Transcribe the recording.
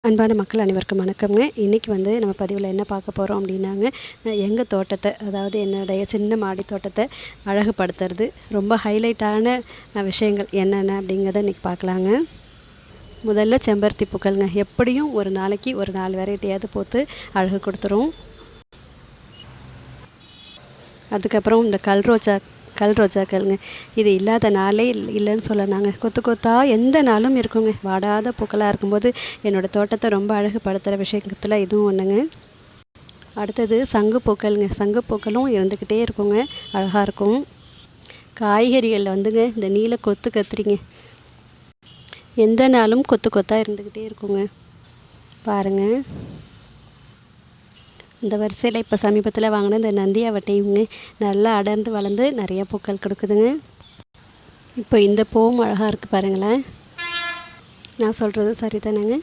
அன்பான மக்கள் அனைவருக்கும் வணக்கம்ங்க. இன்றைக்கி நம்ம பதிவில் என்ன பார்க்க போகிறோம் அப்படின்னாங்க, எங்கள் தோட்டத்தை, அதாவது என்னுடைய சின்ன மாடி தோட்டத்தை அழகுபடுத்துறது ரொம்ப ஹைலைட்டான விஷயங்கள் என்னென்ன அப்படிங்கிறத இன்றைக்கி பார்க்கலாங்க. முதல்ல செம்பருத்தி பூக்கள்ங்க. எப்படியும் ஒரு நாளைக்கு ஒரு 4 வெரைட்டியாவது போட்டு அழகு கொடுத்துரும். அதுக்கப்புறம் இந்த கல்ரோஜாக்கள்ங்க. இது இல்லாத நாளே இல்லைன்னு சொல்லலாங்க. கொத்து கொத்தாக எந்த நாளும் இருக்குங்க. வாடாத பூக்களாக இருக்கும்போது என்னோடய தோட்டத்தை ரொம்ப அழகுபடுத்துகிற விஷயத்தில் இதுவும் ஒன்றுங்க. அடுத்தது சங்கு பூக்கள்ங்க. சங்கு பூக்களும் இருந்துக்கிட்டே இருக்குங்க, அழகாக இருக்கும். காய்கறிகளில் இந்த நீல கொத்து கத்திரிங்க, எந்த நாளும் கொத்து கொத்தாக இருந்துக்கிட்டே இருக்குங்க. பாருங்கள், இந்த வரிசையில் இப்போ சமீபத்தில் வாங்கின இந்த நந்தியாவட்டையுங்க நல்லா அடர்ந்து வளர்ந்து நிறைய பூக்கள் கொடுக்குதுங்க. இப்போ இந்த பூவும் அழகாக இருக்குது பாருங்களேன். நான் சொல்கிறது சரிதானேங்க?